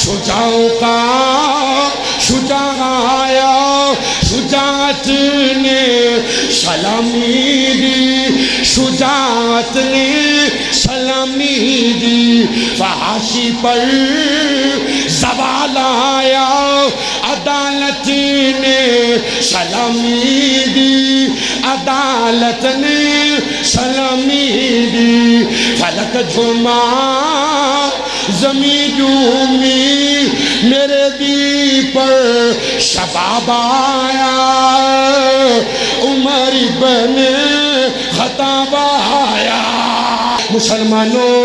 شجاعوں کا شجاع آیا، شجاعت نے سلامی دی، شجاعت نے سلامی دی، فحاشی پر زوال آیا، عدالت نے سلامی دی، عدالت نے سلامی دی، فلک جھوما زمین جھومی، میرے دی پر شباب آیا، عمر ابن خطاب آیا۔ مسلمانوں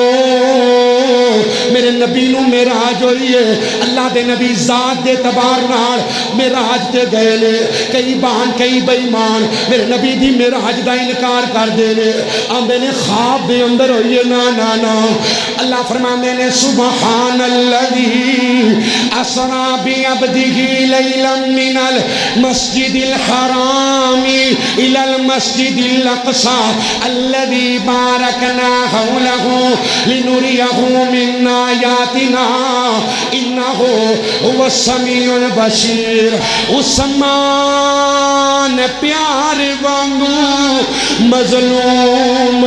میرے نبی نو معراج ہوئی ہے، اللہ دے نبی ذات دے اعتبار نال معراج تے گئے نے، کئی بان کئی بے ایمان میرے نبی دی معراج دا انکار کر دے نے، آندے نے خواب دے اندر ہوئی ہے، نا نا نا۔ اللہ فرماندے نے سبحان الذی اسری بعبدہ لیلا من المسجد الحرام الی المسجد الاقصی الذی بارکنا حولہ لنریہ من آیاتنا انہ هو السمیع البصیر۔ عثمان پیار وانگو مظلوم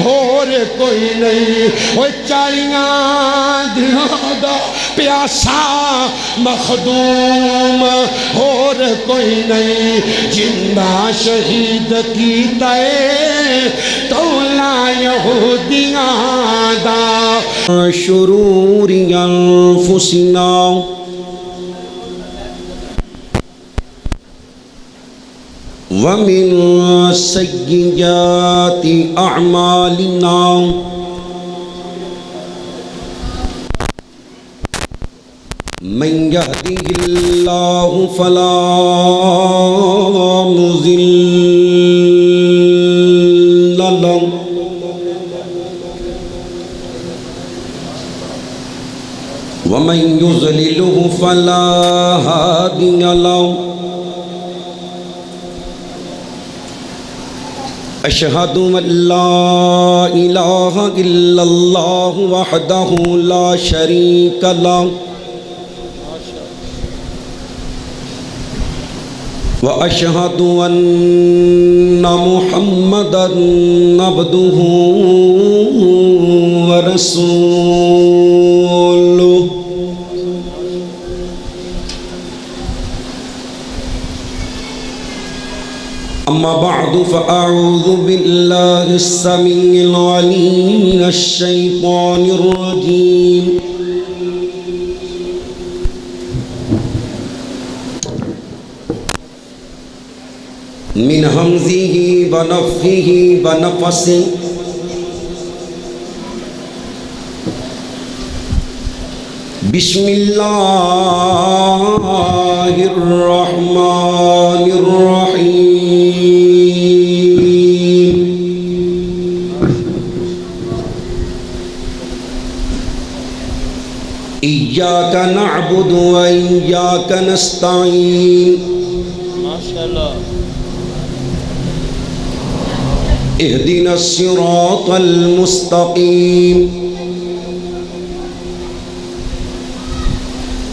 اور کوئی نہیں، وہ چالیاں دنوں دا پیاسا مخدوم اور کوئی نہیں، جندہ شہید کی تے تولا یہودیاں دا۔ شرور انفسنا ومن سیئات اعمالنا من يهده الله فلا مضل له ومن يضلله فلا هادي له۔ أشهد أن لا إله إلا الله وحده لا شريك له وأشهد أن محمدًا عبده ورسوله۔ أما بعد فأعوذ بالله السميع العليم من الشيطان الرجيم من همزه ونفخه ونفثه بسم الله الرحمن الرحيم۔ إياك نعبد وإياك نستعين، اهدنا الصراط المستقيم،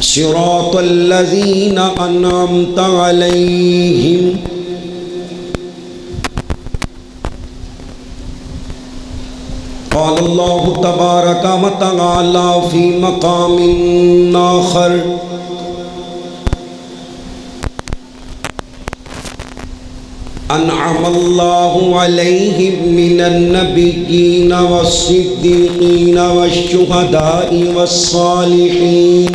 صراط الذين أنعمت عليهم قال الله تبارك وتعالى في مقام آخر أنعم الله عليهم من النبيين والصديقين والشهداء والصالحين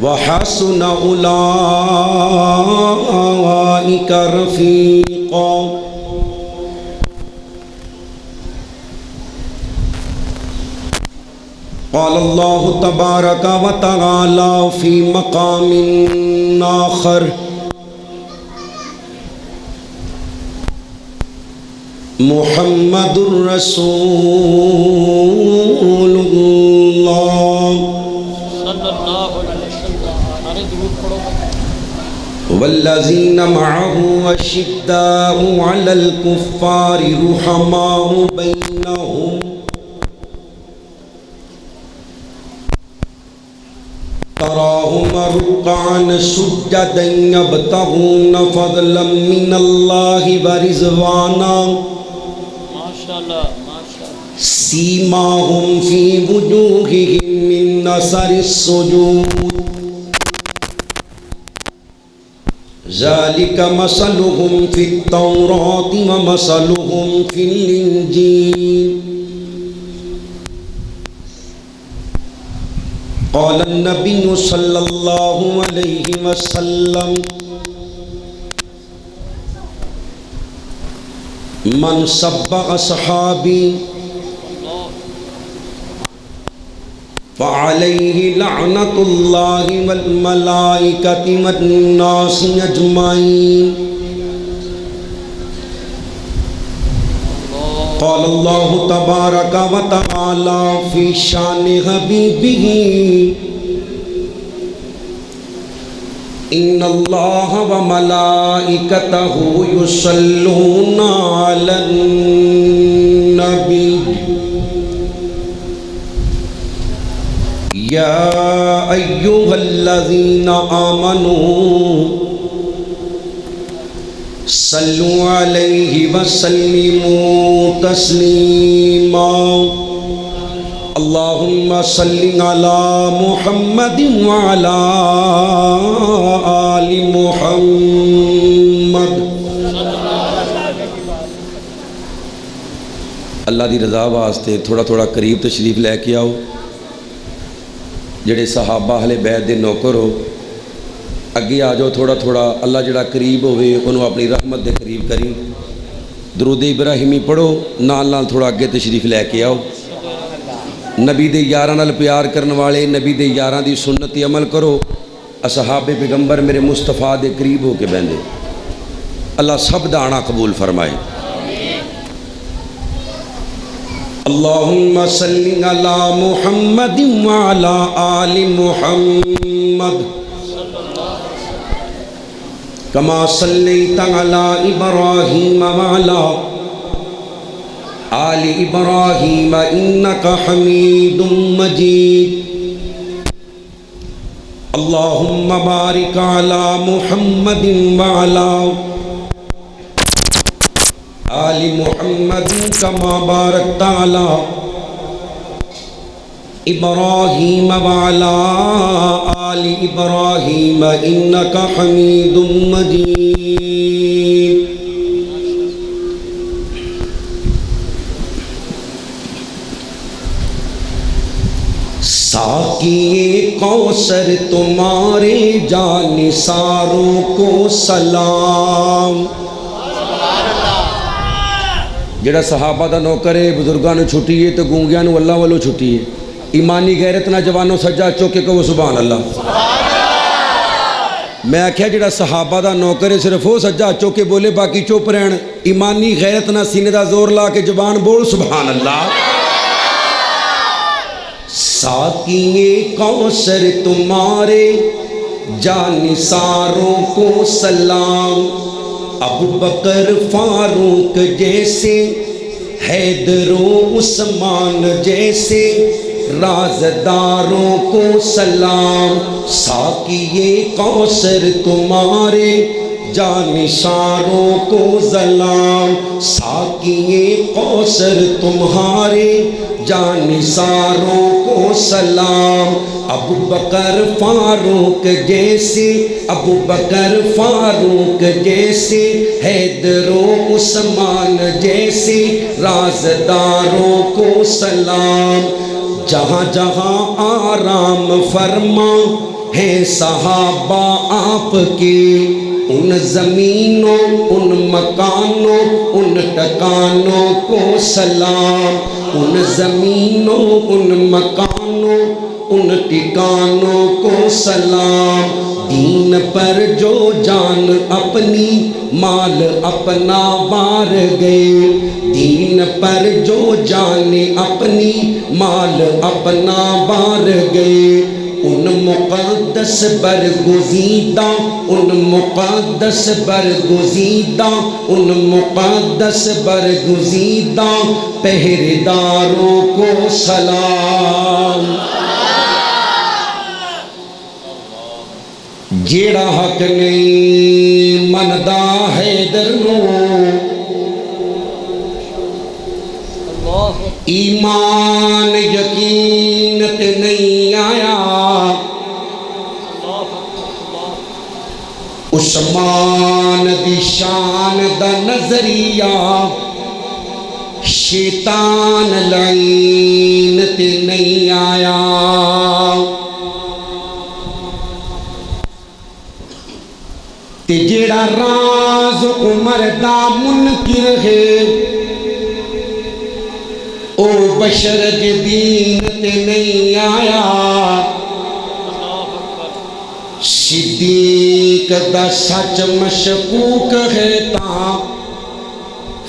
وحسن أولئك رفيقا۔ قال الله تبارك وتعالى في مقام آخر محمد رسول الله والذين معه أشداء على الكفار رحماء بينهم تراهم ركعا سجدا يبتغون فضلا من الله ورضوانا سيماهم في وجوههم من أثر السجود ذلك مثلهم في التوراة ومثلهم في الإنجيل قال النبي صلى الله عليه وسلم من سب أصحابي فعليه لعنة الله والملائكة والناس أجمعين قال الله تبارك وتعالى في شان حبيبه إن الله وملائكته يصلون على النبي يا أيها الذين آمنوا صلوا عليه وسلموا تسليما اللهم صل على محمد وعلى آل محمد اللہ دی رضا واسطے تھوڑا تھوڑا قریب تشریف لے کے آؤ جڑے صحابہ اہل بیت دے نوکر ہو اگے آ جاؤ تھوڑا تھوڑا اللہ جڑا قریب ہوئے انہوں اپنی رحمت دے قریب کری درود ابراہیمی پڑھو نال نال تھوڑا اگے تشریف لے کے آؤ نبی دے یاراں نال پیار کرن والے نبی دے یاراں دی سنت تے عمل کرو اصحاب پیغمبر میرے مصطفیٰ دے قریب ہو کے بہندے اللہ سب دا آنا قبول فرمائے اللہم صلی علی محمد وعلی آل محمد کما صلیت علی ابراہیم وعلی آل ابراہیم انکا حمید مجید اللہم بارک علی محمد وعلی آل محمد کما بارکت علی ابراہیم وعلی آل ابراہیم انکا حمید مجید ساقی کوثر تمہارے جانثاروں کو سلام جڑا صحابہ دا نوکر ہے بزرگاں نو چھٹی ہے تو گونگیاں نو اللہ والو چھٹی ہے ایمانی غیرت نہ جوانوں سجا چوکے کو سبحان اللہ میں آکھیا جڑا صحابہ دا نوکر ہے صرف وہ سجا چوکے بولے باقی چوپ رہن ایمانی غیرت نہ سینے دا زور لا کے زبان بول سبحان اللہ ساقی کوثر تمہارے جانثاروں کو سلام ابو بکر فاروق جیسے حیدر و عثمان جیسے رازداروں کو سلام ساقی کوثر تمہارے جانثاروں کو سلام ساقی کوثر تمہارے جانثاروں کو سلام ابو بکر فاروق جیسے ابو بکر فاروق جیسے حیدر و عثمان جیسے رازداروں کو سلام جہاں جہاں آرام فرما ہے صحابہ آپ کے ان زمینوں ان مکانوں ان ٹکانوں کو سلام ان زمینوں ان مکانوں ان ٹکانوں کو سلام دین پر جو جان اپنی مال اپنا بار گئے دین پر جو جان اپنی مال اپنا بار گئے ان مقدس برگزیدہ ان مقدس برگزیدہ ان مقدس برگزیدہ پہرےداروں کو سلام جیڑا حق نہیں مندا حیدر نو ایمان یقین تے نہیں آیا عثمان دی شان دا نظریہ شیطان لعین تے نہیں آیا تے جیڑا راز عمر دا منکر ہے او بشر دے دین تے نہیں آیا صدیق دا سچ مشکوک ہے تا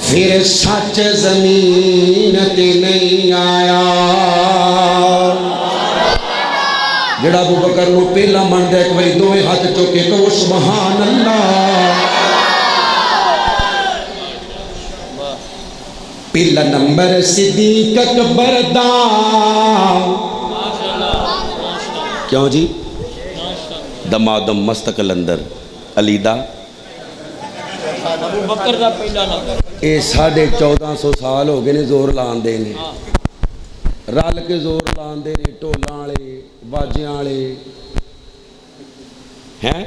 پھر سچ زمین تے نہیں آیا جڑا ابو بکر نو پہلا من دے ایک باری دوئے ہاتھ چوکے کہو سبحان اللہ پہلا نمبر صدیق اکبر دا کیوں جی دمادم مستقل اندر علی دا ابو بکر دا پہلا نمبر اے 1450 سال ہو گئے نے زور لان دے نے رل کے زور لان دے نے ٹولاں والے باجیاں والے ہیں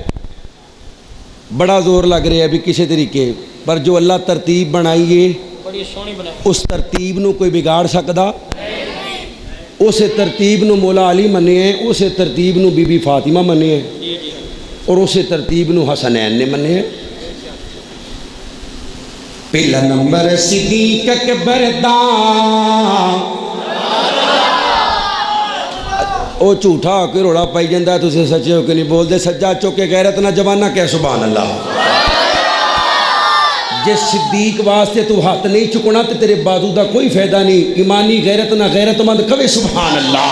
بڑا زور لگ رہا ہے بھی کسی طریقے پر جو اللہ ترتیب بنائیے بڑی سونی بنائی اس ترتیب نو کوئی بگاڑ سکدا اسے ترتیب نو مولا علی منے ہیں اسے ترتیب نو بی بی فاطمہ منے ہیں اور اسے ترتیب نو حسنین نے منے ہیں پہلا نمبر صدیق اکبر دا او جھوٹا ہو کے روڑا پائی جاندہ ہے تسے سچے ہو کے نہیں بول دے سجا چوکے غیرت نہ جوانہ کہ سبحان اللہ جس صدیق واسطے تو ہاتھ نہیں چکنا تو تیرے بازو دا کوئی فائدہ نہیں ایمانی غیرت نہ غیرت مند کبھی سبحان اللہ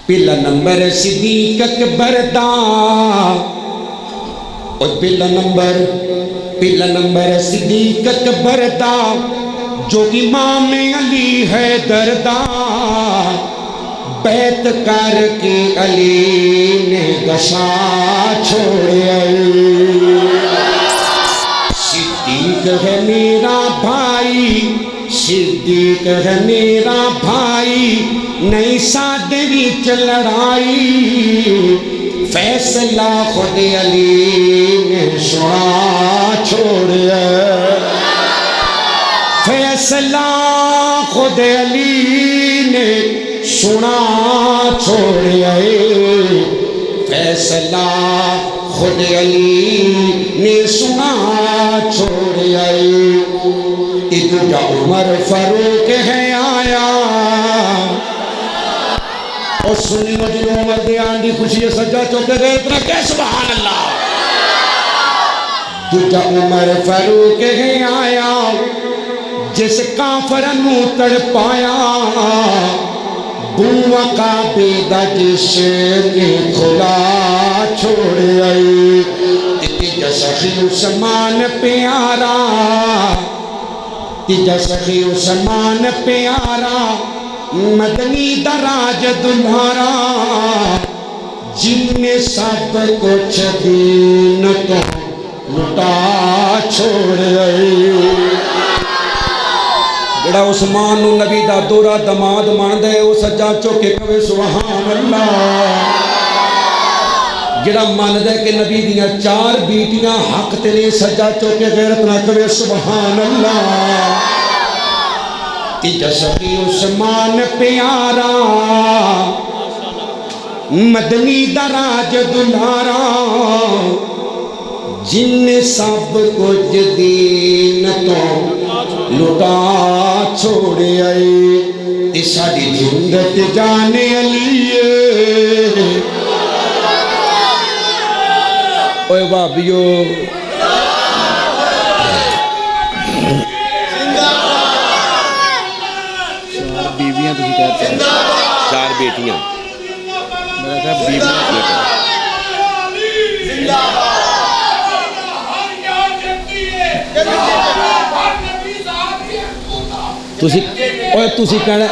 پہلا نمبر صدیق اکبر دا اور پہلا نمبر صدیق اکبر دا جو امام علی حیدر دا بیعت کر کے علی نے گشا چھوڑے صدیق ہے میرا بھائی صدیق ہے میرا بھائی نہیں ساڈے وچ لڑائی فیصلہ خود علی نے سنا چھوڑیا فیصلہ خود علی نے سنا چھوڑیا فیصلہ خود علی نے سنا چھوڑیا ادھر عمر فاروق ہے آیا اور سنی مجھے عمر دیان دی خوشی سجا چوکے گئے اتنا کہ سبحان اللہ دوجا عمر فاروق ہے آیا جس کافر نو تڑ پایا بوا کا بیدہ جس نے کھلا چھوڑ آئی تیجا سخی عثمان پیارا تیجا سخی عثمان پیارا مدنی دراج دلہارا جن نے سب کچھ دین تو لٹا چھوڑ آئی جڑا عثمان نو نبی دا دورہ دماد مان دے او سجا چوکے کبھی سبحان اللہ جڑا مان دے کہ نبی دیاں 4 بیٹیاں حق تیرے سجا چوکے غیرت نہ کبھی سبحان اللہ تیجا سخی عثمان پیارا مدنی دراج دلارا جن سب کچھ دین تو لٹا چھوڑے آئے ساڑی جندت جانے علیے اوے بابیو بیویاں تسی کہتے ہیں 4 بیٹیاں میرا کہا بیویاں تسی کہنا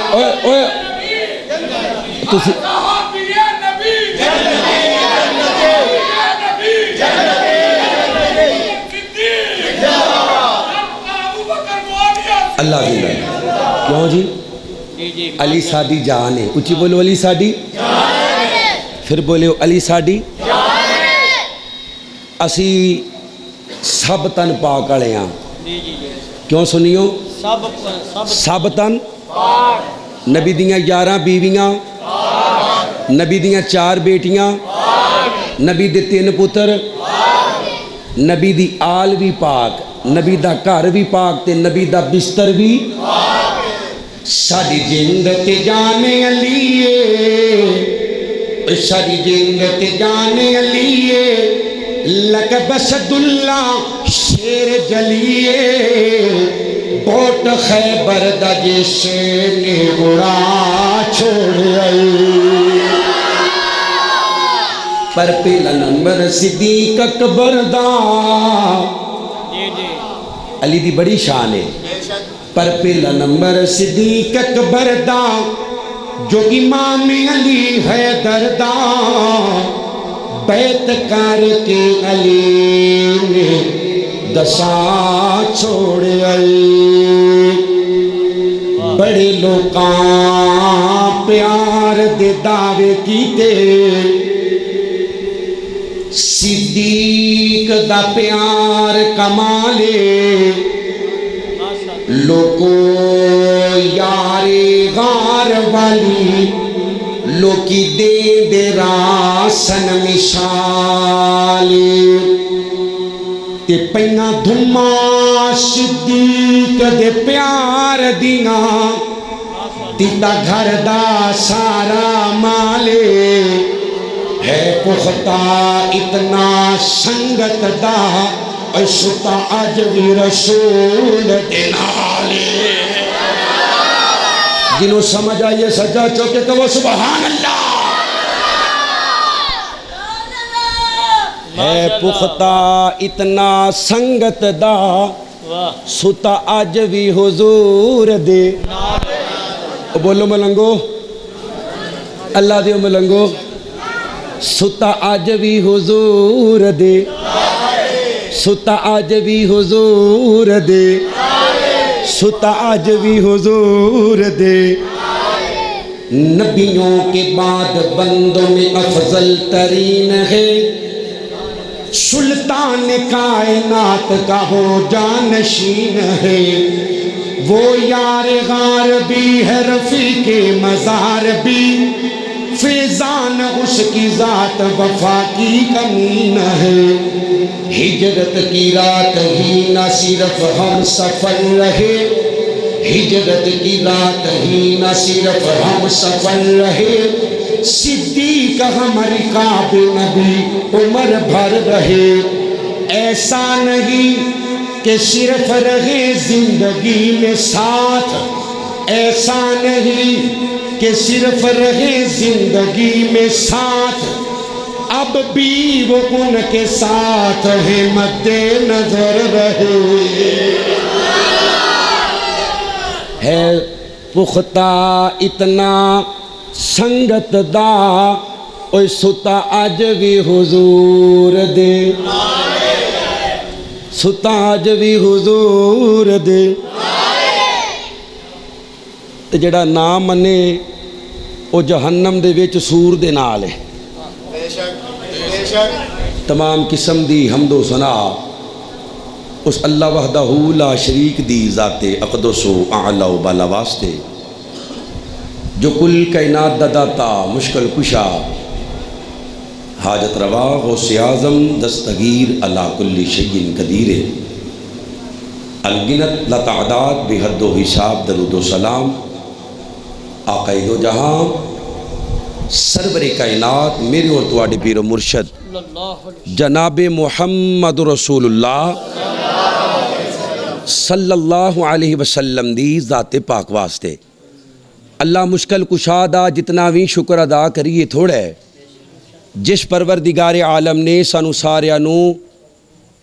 اللہ زندہ ہے. کیوں جی؟ جی جی علی ساڈی جان ہے. اچھی بولو علی ساڈی پھر بولو علی ساڈی. اسی سب تن پاک والے ہاں. جی جی جی کیوں سنیو؟ سب سب سب تن نبی دیاں 11 بیویاں, نبی دیاں 4 بیٹیاں, نبی دے 3 پتر, نبی دی آل بھی پاک, نبی دا گھر بھی پاک تے نبی دا بستر بھی. ساری جند تے جان علی ہے, ساری جند تے جان علی ہے, لقب اسد اللہ شیر جلی ہے, بوٹ خیبر دا جس نے اڑا چھوڑ آئی. پر پہلا نمبر صدیق اکبر دا, جی جی علی دی بڑی شان ہے. پر پہلا نمبر صدیق اکبر دا, جو امام علی حیدر دا, بیعت کر کے علی نے دساں چھوڑ آئی. بڑے لوکاں پیار دے دعوے کیتے, صدیق دا پیار کمالے, لوکو یاری غار والی, لوکی دے دے راسن مثالی. تے پہنا دھما صدیق دے پیار دیاں, تیتا گھر دا سارا مالے, ہے پختہ اتنا سنگت دا, ستا اج بھی رسول دے نالے. جنہوں سمجھ آئیے سجا چوکے کہ وہ سبحان اللہ. ہے پختہ اتنا سنگت دا, واہ ستا اج بھی حضور دے. بولو ملنگو, اللہ دیو ملنگو, ستا اج بھی حضور دے, ستا اج بھی حضور دے, ستا اج بھی حضور دے. نبیوں کے بعد بندوں میں افضل ترین ہے, سلطان کائنات کا ہو جانشین ہے. وہ یار غار بھی ہے, رفیق مزار بھی, فیضان اس کی ذات وفا کی کمین ہے. ہجرت کی رات ہی نہ صرف ہم سفر رہے, ہجرت کی رات ہی نہ صرف ہم سفر رہے, صدیق ہماری کعب نبی عمر بھر رہے. ایسا نہیں کہ صرف رہے زندگی میں ساتھ, ایسا نہیں کہ صرف رہے زندگی میں ساتھ, اب بھی وہ ان کے ساتھ ہے مد نظر رہے. ہے پختہ اتنا سنگت دا, اوہ ستا اج بھی حضور دے, ستا اج بھی حضور دے. تے جڑا نام منے او جہنم دے وچ سور دے نال ہے. تمام قسم دی حمد و ثنا اس اللہ وحدہ لا شریک دی ذات اقدس و اعلی و بالا واسطے, جو کل کائنات دا داتا, مشکل کشا, حاجت روا, غوث اعظم, دستگیر علی کل شیء قدیر, الگنت لا تعداد بے حد و حساب, درود و سلام آقا دو جہاں, سرور کائنات, میرے اور تواڈے پیر و مرشد جناب محمد رسول اللہ صلی اللہ علیہ وسلم دی ذات پاک واسطے. اللہ مشکل کشا دا جتنا بھی شکر ادا کریے تھوڑا ہے, جس پروردگار عالم نے سانو ساریاں نو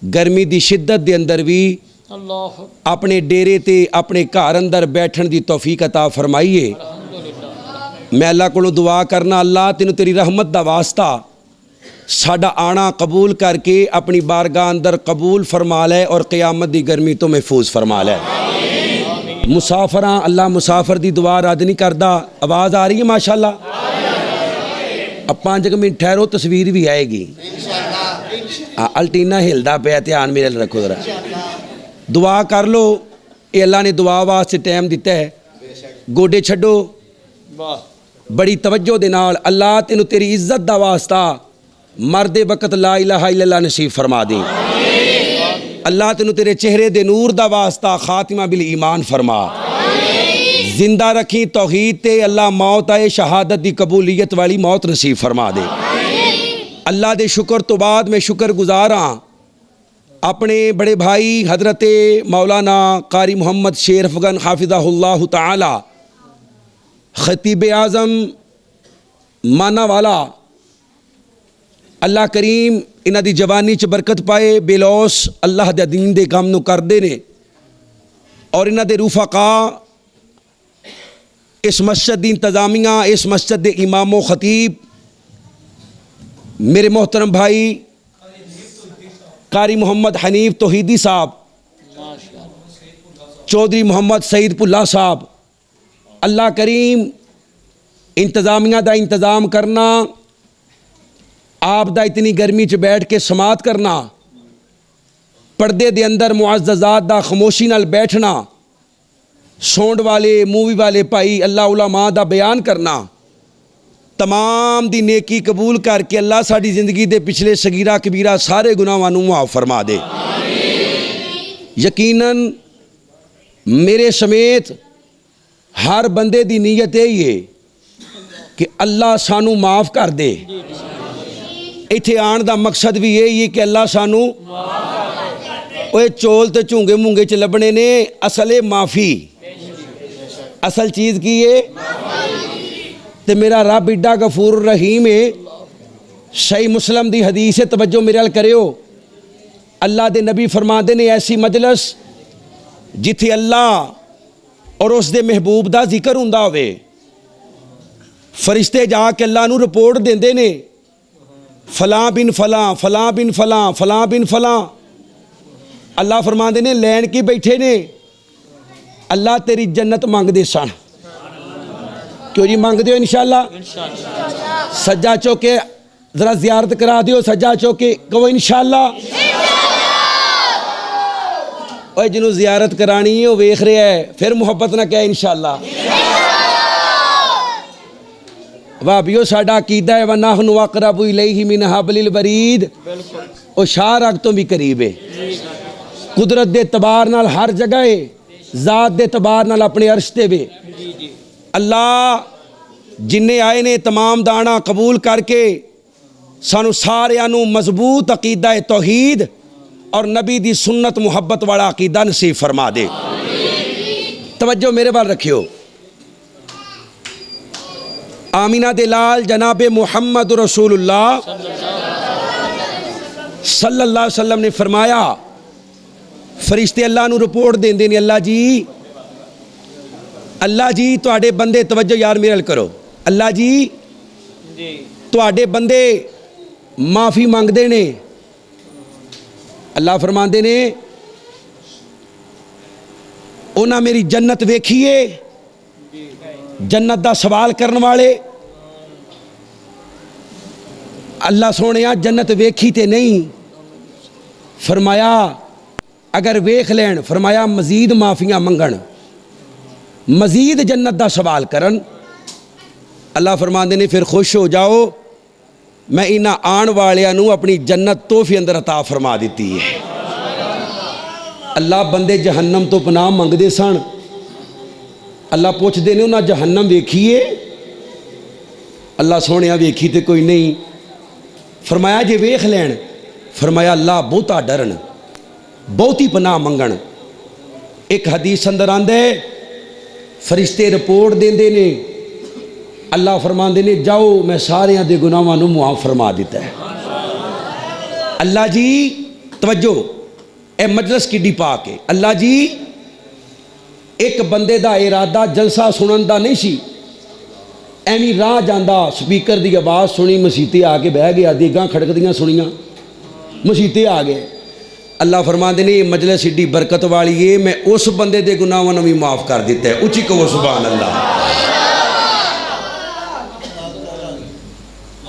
گرمی دی شدت دے اندر بھی اپنے ڈیرے تے اپنے گھر اندر بیٹھن دی توفیق عطا فرمائیے. میں اللہ کو دعا کرنا اللہ تینوں تیری رحمت دا واسطہ ساڈا آنا قبول کر کے اپنی بارگاہ اندر قبول فرما لے اور قیامت دی گرمی تو محفوظ فرما لے. مسافراں اللہ مسافر دی دعا رد نہیں کردا. آواز آ رہی ہے ماشاءاللہ؟ اب 5 منٹ ٹھہرو تصویر بھی آئے گی. الٹینا ہلدا پیا دھیان میرے رکھو ذرا. دعا کر لو. یہ اللہ نے دعا واسطے ٹائم دیتا ہے. گوڈے چھڈو واہ بڑی توجہ دے نال. اللہ تینوں تیری عزت دا واسطہ مرد وقت لا الہ الا اللہ نصیب فرما دیں. اللہ تینوں تیرے چہرے دے نور دا واسطہ خاتمہ بالایمان فرما. زندہ رکھی توحید تے. اللہ موت آئے شہادت دی قبولیت والی موت نصیب فرما دے. اللہ دے شکر تو بعد میں شکر گزار ہاں اپنے بڑے بھائی حضرت مولانا قاری محمد شیر افغان حافظہ اللہ تعالی خطیب اعظم مانا والا. اللہ کریم انہاں دی جوانی چ برکت پائے. بے لوس اللہ دے دین دے کام نو کردے نے اور انہاں دے رفقا اس مسجد دی انتظامیہ اس مسجد دے امام و خطیب میرے محترم بھائی قاری محمد حنیف توحیدی صاحب, چودھری محمد سعید پلہ صاحب. اللہ کریم انتظامیہ دا انتظام کرنا, آپ دا اتنی گرمی چ بیٹھ کے سماعت کرنا, پردے دے اندر معززات دا خاموشی نال بیٹھنا, سونڈ والے مووی والے پائی اللہ علماء دا بیان کرنا, تمام دی نیکی قبول کر کے اللہ ساڑی زندگی دے پچھلے صغیرہ کبیرہ سارے گناہاں نوں معاف فرما دے. یقیناً میرے سمیت ہر بندے دی نیت یہی ہے کہ اللہ سانو معاف کر دے. ایتھے آن دا مقصد بھی یہی ہے کہ اللہ سانو اوے چول تے چونگے مونگے چ لبنے نے, اصل معافی. اصل چیز کی ہے تے میرا رب ایڈا غفور الرحیم ہے. صحیح مسلم دی حدیث ہے, توجہ میرے ال کریو. اللہ دے نبی فرماندے نے ایسی مجلس جتھے اللہ اور اس دے محبوب دا ذکر ہوندا ہوئے, فرشتے جا کے اللہ نو رپورٹ دیندے نے فلاں بن فلاں فلاں بن فلاں فلاں بن فلاں. اللہ فرماندے نے لین کی بیٹھے نے, اللہ تیری جنت مانگ دے سن. کیوں جی مانگ دیو انشاءاللہ؟ سجا چوکے ذرا زیارت کرا دیو. سجا چوکے کہو انشاءاللہ. اوہ جنہوں زیارت کرانی ہے وہ ویکھ رہے ہے, پھر محبت نہ کہے انشاءاللہ. وابیو ساڈا عقیدہ ہے وَنَحْنُ أَقْرَبُ إِلَيْهِ مِنْ حَبْلِ الْوَرِيدِ. او شاہ رگ تو بھی قریب ہے. قدرت دے اعتبار نال ہر جگہ ہے, ذات دے اعتبار نال اپنے عرش تے وے. اللہ جننے آئے نے تمام دانا قبول کر کے سانو ساریاں نو مضبوط عقیدہ توحید اور نبی دی سنت محبت والا عقیدہ نصیب فرما دے. توجہ میرے بار رکھیو. آمینہ دے لال جناب محمد رسول اللہ صلی اللہ علیہ وسلم نے فرمایا, فرشتے اللہ نو رپورٹ دین دیں اللہ جی تواڈے بندے, توجہ یار میرے کرو, اللہ جی تواڈے بندے معافی مانگدے نے. اللہ فرماندے نے انہاں میری جنت ویکھیے, جنت دا سوال کرن والے. اللہ سونیا جنت ویکھی تے نہیں, فرمایا اگر ویکھ لین, فرمایا مزید معافیاں منگن, مزید جنت دا سوال کرن. اللہ فرماندے نے پھر خوش ہو جاؤ, میں انہاں آن والیاں نو اپنی جنت تحفے اندر عطا فرما دیتی ہے. اللہ بندے جہنم تو پناہ منگ دے سن. اللہ پوچھ دے نے انہاں جہنم ویکھیے, اللہ سونیا ویکھی تے کوئی نہیں. فرمایا جے ویکھ لین, فرمایا اللہ بہتا ڈرن, بہتی پناہ منگن. ایک حدیث اندر آندے فرشتے رپورٹ دیندے نے, اللہ فرماندے نے جاؤ میں سارے دے گناہاں نوں معاف فرما دیتا ہے. اللہ جی توجہ, اے مجلس کڈی پاک ہے. اللہ جی ایک بندے دا ارادہ جلسہ سنن دا نہیں سی, ایویں راہ جانا سپیکر دی آواز سنی مسیتے آ کے بہ گیا دیگاں کھڑکدیاں سنیاں مسیتے آ گئے اللہ فرماندے نے یہ مجلس ایڈی برکت والی ہے میں اس بندے دے گناہاں نوں بھی معاف کر دیتا ہے اچھی کہو سبحان اللہ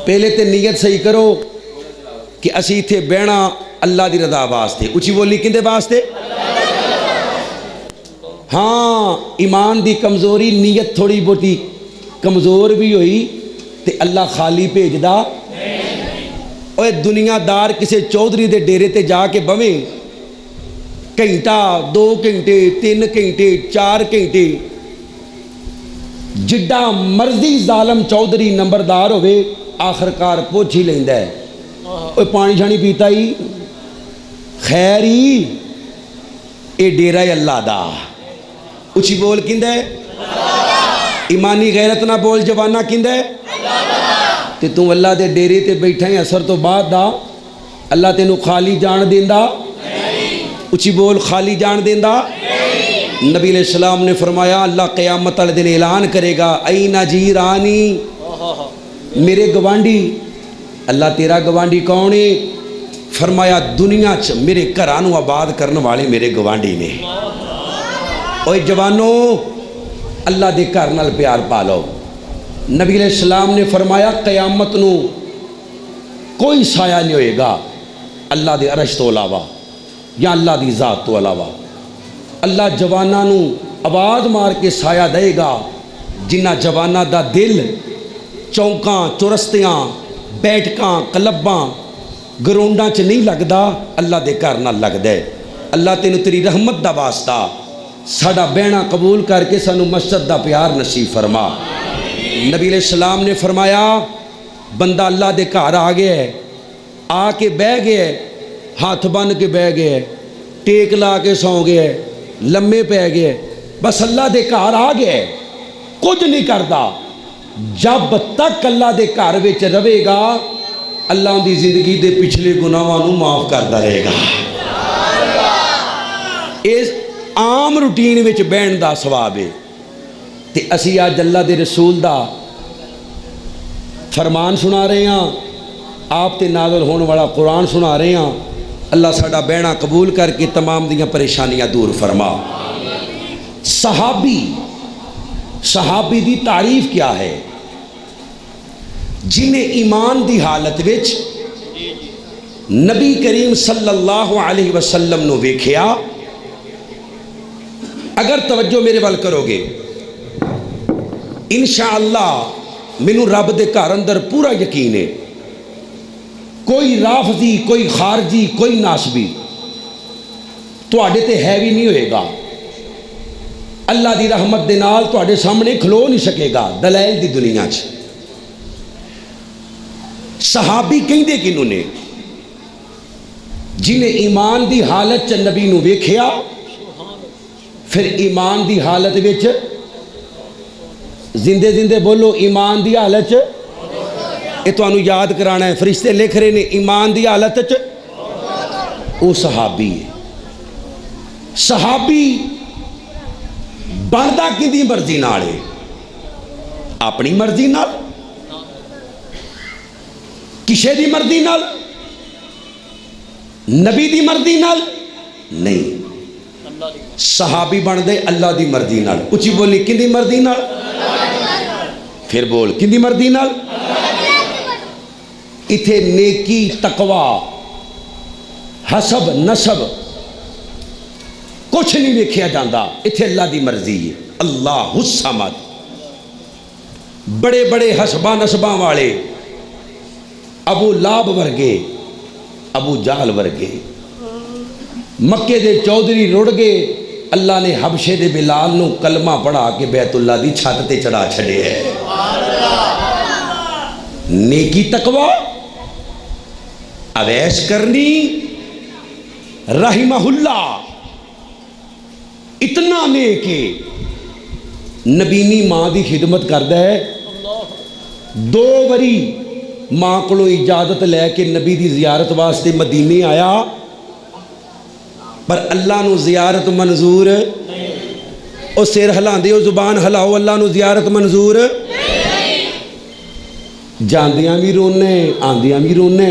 پہلے تے نیت صحیح کرو کہ اسی اتھے بہنا اللہ دی رضا واسطے اچھی بولی کندے واسطے ہاں ایمان دی کمزوری نیت تھوڑی بہتی کمزور بھی ہوئی تے اللہ خالی بھیجدا اوے دنیا دار کسے چودھری دے ڈیرے تے جا کے بویں گھنٹہ 2 گھنٹے 3 گھنٹے 4 گھنٹے جڈا مرضی ظالم چودھری نمبردار ہوئے آخرکار پوچھ ہی لیندا ہے اوے پانی شانی پیتا ہی خیر ہی اے ڈیرہ اللہ دا اچھی بول کندہ ہے ایمانی غیرت نہ بول جوانہ کندہ ہے تے تو اللہ دے ڈیرے تے بیٹھا ہے اثر تو بعد دا اللہ تینوں خالی جان دیندا اچھی بول خالی جان دیندا نبی علیہ السلام نے فرمایا اللہ قیامت والے دن اعلان کرے گا این جیرانی میرے گوانڈی اللہ تیرا گوانڈی کون ہے فرمایا دنیا چ میرے گھرانوں آباد کرنے والے میرے گوانڈی نے اوے جوانوں اللہ دے گھر نال پیار پالو نبی علیہ السلام نے فرمایا قیامت نو کوئی سایہ نہیں ہوئے گا اللہ دے عرش تو علاوہ یا اللہ دی ذات تو علاوہ اللہ جواناں نو آواز مار کے سایہ دے گا جنہ جواناں دا دل چونکاں چورستیاں بیٹھکاں کلباں گراؤنڈاں چ نہیں لگدا اللہ دے گھر نال لگدا ہے اللہ تینوں تیری رحمت دا واسطہ ساڈا بہنا قبول کر کے سانو مسجد دا پیار نصیب فرما نبی علیہ السلام نے فرمایا بندہ اللہ دے گھر آ گیا ہے آ کے بہ گیا ہے ہاتھ بن کے بہ گیا ہے ٹیک لا کے سو گیا ہے لمے پہ گیا ہے بس اللہ دے گھر آ گیا ہے کچھ نہیں کرتا جب تک اللہ دے گھر وچ رہے گا اللہ دی زندگی دے پچھلے گناہاں نوں معاف کردا رہے گا اس عام روٹین وچ بہن دا ثواب ہے تے اسی آج اللہ دے رسول دا فرمان سنا رہے ہیں آپ تے نازل ہونے والا قرآن سنا رہے ہیں اللہ ساڈا بہنا قبول کر کے تمام دیاں پریشانیاں دور فرما صحابی دی تعریف کیا ہے جنہیں ایمان دی حالت وچ نبی کریم صلی اللہ علیہ وسلم نو ویکھیا اگر توجہ میرے وال کرو گے انشاءاللہ مینوں رب دے گھر اندر پورا یقین ہے کوئی رافضی کوئی خارجی کوئی ناسبی تواڈے تے ہے بھی نہیں ہوئے گا اللہ دی رحمت دے نال تواڈے سامنے کھلو نہیں سکے گا دلائل دی دنیا چ صحابی کہندے کنوں نے جنہیں ایمان دی حالت چ نبی نو ویکھیا پھر ایمان دی حالت وچ زندے زندے بولو ایمان دی حالت یہ تانوں یاد کرانا ہے فرشتے لکھ رہے نے ایمان دی حالت وہ صحابی ہے صحابی بندا کدی مرضی نال ہے اپنی مرضی نال کسے دی مرضی نال نبی دی مرضی نال نہیں صحابی بن دے اللہ دی مرضی نال اچھی بولی کندی مرضی نال پھر بول کندی مرضی نال ایتھے نیکی تقوی حسب نسب کچھ نہیں ویکھیا جاندا ایتھے اللہ دی مرضی ہے اللہ الصمد بڑے بڑے حسباں نسباں والے ابو لاب ورگے ابو جہل ورگے مکے دے چودھری رڑ گئے اللہ نے حبشے دے بلال نو کلمہ پڑھا کے بیت اللہ دی چھت تے چڑھا چھڑے ہے نیکی تقوی اویس کرنی رحمہ اللہ اتنا نیکی نبینی ماں دی خدمت کردا ہے 2 وری ماں کو اجازت لے کے نبی دی زیارت واسطے مدینے آیا پر اللہ نو زیارت منظور او سر ہلاندے او زبان ہلاؤ اللہ نو زیارت منظور ਜਾਂਦਿਆਂ ਵੀ ਰੋਨੇ ਆਂਦਿਆਂ ਵੀ ਰੋਨੇ।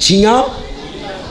6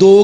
2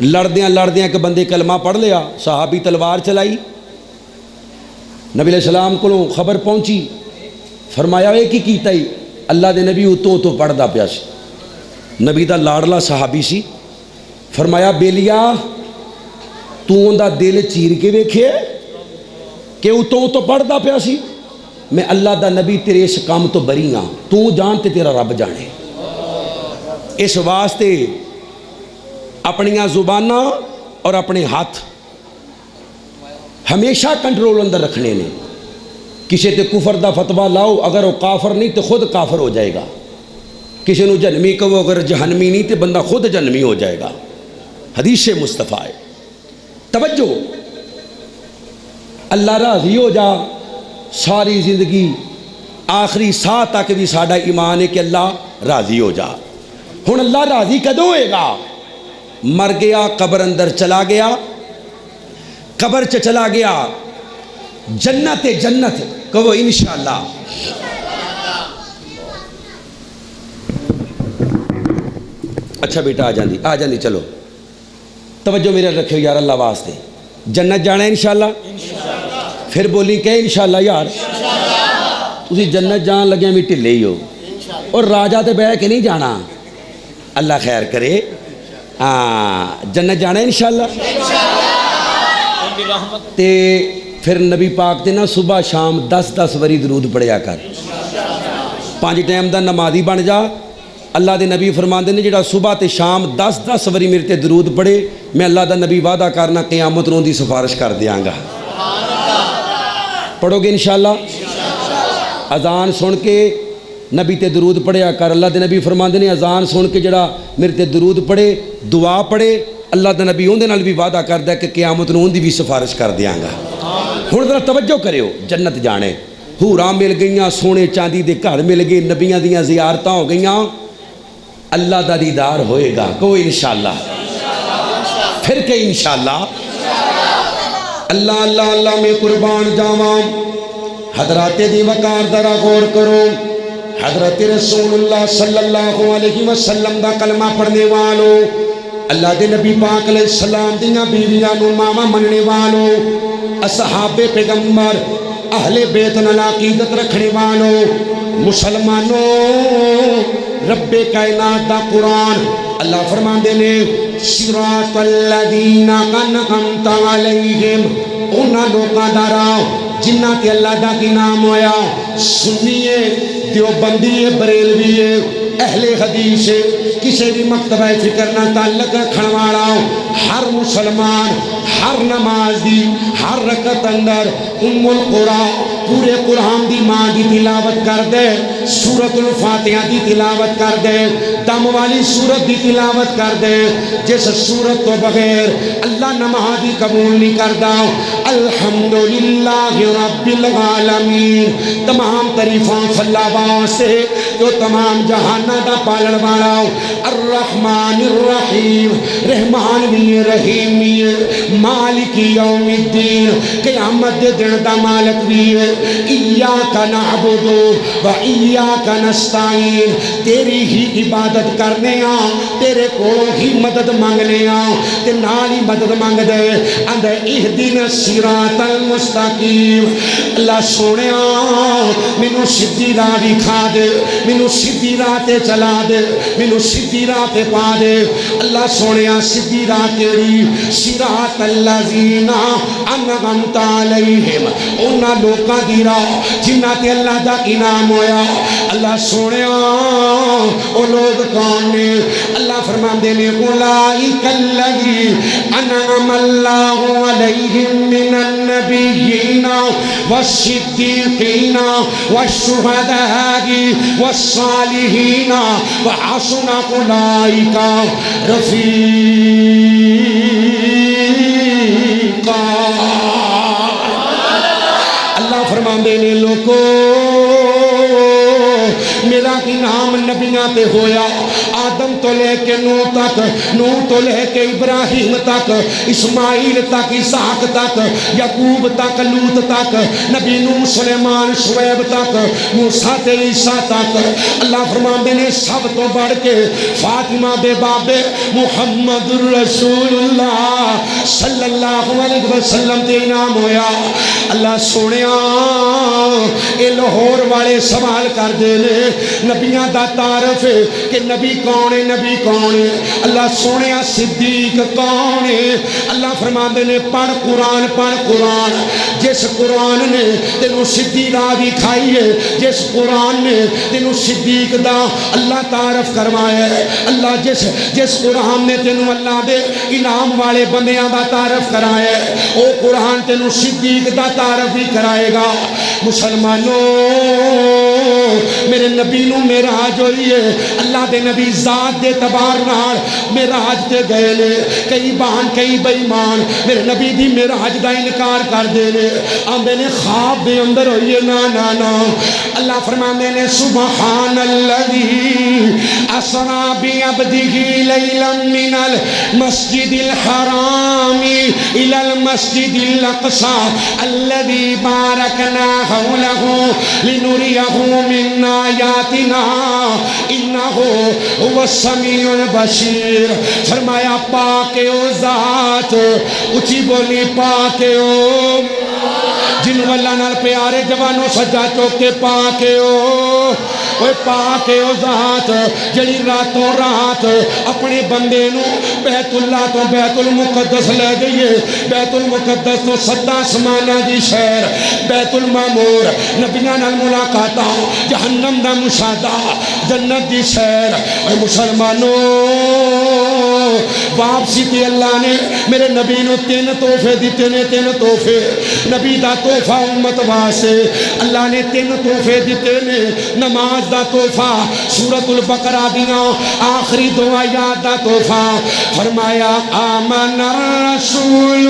لڑدیاں لڑدیاں ایک بندے کلمہ پڑھ لیا، صحابی تلوار چلائی، نبی علیہ السلام کو خبر پہنچی، فرمایا اے کی کیتا ہی؟ اللہ دے نبی اتوں پڑھدا پیا سی، نبی دا لاڑلا صحابی سی، فرمایا بیلیا تو اوندا دل چیر کے ویکھے کہ اتوں پڑھدا پیا سی؟ میں اللہ دا نبی تیرے اس کام تو بری ہاں، تو جان تے تیرا رب جانے۔ اس واسطے اپنیاں زباناں اور اپنے ہاتھ ہمیشہ کنٹرول اندر رکھنے نے۔ کسی تے کفر دا فتویٰ لاؤ، اگر وہ کافر نہیں تو خود کافر ہو جائے گا، کسی نو جہنمی کہو اگر جہنمی نہیں تو بندہ خود جہنمی ہو جائے گا، حدیث مصطفیٰ ہے۔ توجہ، اللہ راضی ہو جا، ساری زندگی آخری ساہ تک بھی ساڈا ایمان ہے کہ اللہ راضی ہو جا۔ ہن اللہ راضی کدوں ہوئے گا؟ مر گیا، قبر اندر چلا گیا، قبر چلا گیا، جنت جنت کہو انشاءاللہ۔ اچھا بیٹا آ جاندی چلو توجہ میرے رکھو یار، اللہ واسطے جنت جانا ہے انشاءاللہ؟ پھر بولی کہ انشاءاللہ یار، تسی جنت جان لگے بھی ٹھلے ہی ہو، اور راجہ تے بہ کے نہیں جانا، اللہ خیر کرے، ہاں جنت جانا ہے انشاءاللہ۔ تے پھر نبی پاک تے نا صبح شام 10 وری درود پڑھیا کر، 5 ٹائم دا نمازی بن جا۔ اللہ دے نبی فرماندے نے جڑا صبح تے شام 10 وری میرے تے درود پڑھے، میں اللہ دا نبی وعدہ کرنا قیامت نوں دی سفارش کر دیاں گا۔ پڑھو گے انشاءاللہ؟ اذان سن کے نبی تے درود پڑھیا کر۔ اللہ دے نبی فرماندے نے اذان سن کے جڑا میرے تے درود پڑھے، دعا پڑھے، اللہ دا نبی اون دے نال بھی وعدہ کردا ہے کہ قیامت نوں اون دی بھی سفارش کر دیاں گا۔ ہن ذرا توجہ کریو، جنت جانے، حوراں مل گئیاں، سونے چاندی دے گھر مل گئے، نبیاں دیاں زیارتاں ہو گئیاں، اللہ دا دیدار ہوئے گا، کوئی انشاءاللہ، پھر کہ انشاءاللہ۔ اللہ اللہ اللہ میں قربان جاواں، حضرات دی وقار ذرا غور کرو، حضرت رسول اللہ صلی اللہ علیہ وسلم دا کلمہ پڑھنے والو، اللہ دے نبی پاک علیہ السلام دیاں بیویاں نو ماما مننے والو، اصحاب پیغمبر، اہل بیت نال عقیدت رکھنے والو، مسلمانوں، رب کائنات دا قرآن اللہ فرماندے نے صراط الذین انعمت علیہم، انہاں لوکاں دا راہ جنہاں تے اللہ دا کی نام ہویا، سنیے، دیوبندی بریلوی اہل حدیث کسی بھی مکتبہ فکر نہ تعلق رکھن والا ہر مسلمان ہر نماز دی ہر رکعت اندر ام القرآن پورے قرآن دی ماں دی تلاوت کر دے، سورۃ الفاتحہ دی تلاوت کر دے، دم والی سورت دی تلاوت کر دے، جس سورت تو بغیر اللہ نماز دی قبول نہیں کردا۔ الحمدللہ رب العالمین، تمام تعریفاں اللہ واسطے جو تمام جہانہ دا پالن والا، الرحمن الرحیم، رحمان بھی رحیم بھی، مالک یوم الدین، قیامت دے دن دا مالک بھی، ایاک نعبد و ایاک نستعین، تیری ہی عبادت کرنے ہاں، تیرے کولوں ہی مدد مانگنے ہاں، تے نال ہی مدد مانگ دے، اندر اہدنا الصراط المستقیم۔ اللہ سونیا مینوں سیدھی راہ دکھا دے، مینوں سیدھی راہ تے چلا دے، مینوں سیدھی راہ تے پا دے۔ اللہ سونیا سیدھی راہ کیڑی؟ صراط الذین انعمت علیہم، انہاں لوکاں دی راہ جنہاں تے اللہ دا انعام ہویا۔ اللہ سونیا او لوگ کون نے؟ اللہ فرماندے نے اولئک الذین انعم اللہ علیہم من النبیین والصدیقین والشہداء والصالحین وحسن اولئک رفیقا۔ اللہ فرماندے نے لوگو میرا انعام نبیاں تے ہویا، آدم تو لے کے نوح تک، نوح تو لے کے ابراہیم تک، اسماعیل تک، اسحاق تک، یعقوب تک، لوط تک، نبی نوح، سلیمان، شعیب تک، موسیٰ تے عیسیٰ تک۔ اللہ فرماندے نے سب تو بڑھ کے فاطمہ دے بابے محمد الرسول اللہ صلی اللہ علیہ وسلم تے انعام ہویا۔ اللہ سونیا اے لاہور والے سوال کر دے لے نبیاں دا تعارف ہے کہ نبی کون ہے، نبی کون ہے؟ اللہ سونیا صدیق کون ہے؟ اللہ فرماندے نے پڑھ قرآن، پڑھ قرآن، جس قرآن نے تینوں صدیق راہ کھائی ہے، جس قرآن نے تینوں صدیق دا اللہ تعارف کروایا ہے، اللہ جس قرآن نے تینوں اللہ دے انعام والے بندیاں دا تعارف کرایا ہے، او قرآن تینوں صدیق دا تعارف بھی کرائے گا۔ مسلمانوں میرے نبی نو معراج ہوئی ہے، اللہ دے نبی ذات دے اعتبار نال معراج تے گئے لے، کئی بہان کئی بے ایمان میرے نبی دی معراج دا انکار کر دے لے، آندے نے خواب دے اندر ہوئی ہے، نا نا نا۔ اللہ فرماندے نے سبحان الذی اسرا بعبدہ لیلا من المسجد الحرام الی المسجد الاقصی الذی بارکنا حولہ لنریہ من آیاتنا انہ هو السمیع البصیر۔ فرمایا پاک او ذات، اچھی بولی پاک او جنہوں اللہ نال پیارے جوانوں سجا چوکے پاکے ہو، اوے پاکے ہو ذات جڑی راتوں رات اپنے بندے نو بیت اللہ تو بیت المقدس لے گئیے، بیت المقدس تو سدا سمانہ دی شہر بیت المعمور، نبیان الملاقاتہ، جہنم دا مشاہدہ، جنت دی شہر۔ اے مسلمانوں واپسی تے اللہ نے میرے نبی نو تین تحفے دیتے نے، تین تحفے نبی دا تحفہ امت واسے اللہ نے تین تحفے دیتے نے، نماز دا تحفہ، سورۃ البقرہ دیاں آخری دو آیات دا تحفہ، فرمایا آمن الرسول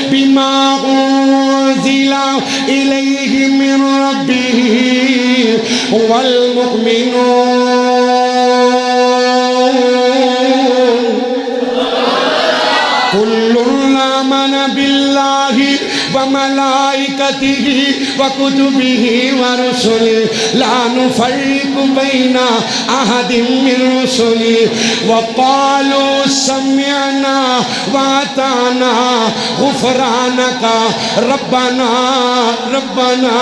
بما انزل الیہ من ربہ والمؤمنون کل آمن باللہ وملائکتہ وکتبہ ورسلہ لا نفرق بین احد من رسلہ وقالوا سمعنا واطعنا غفرانک ربنا ربنا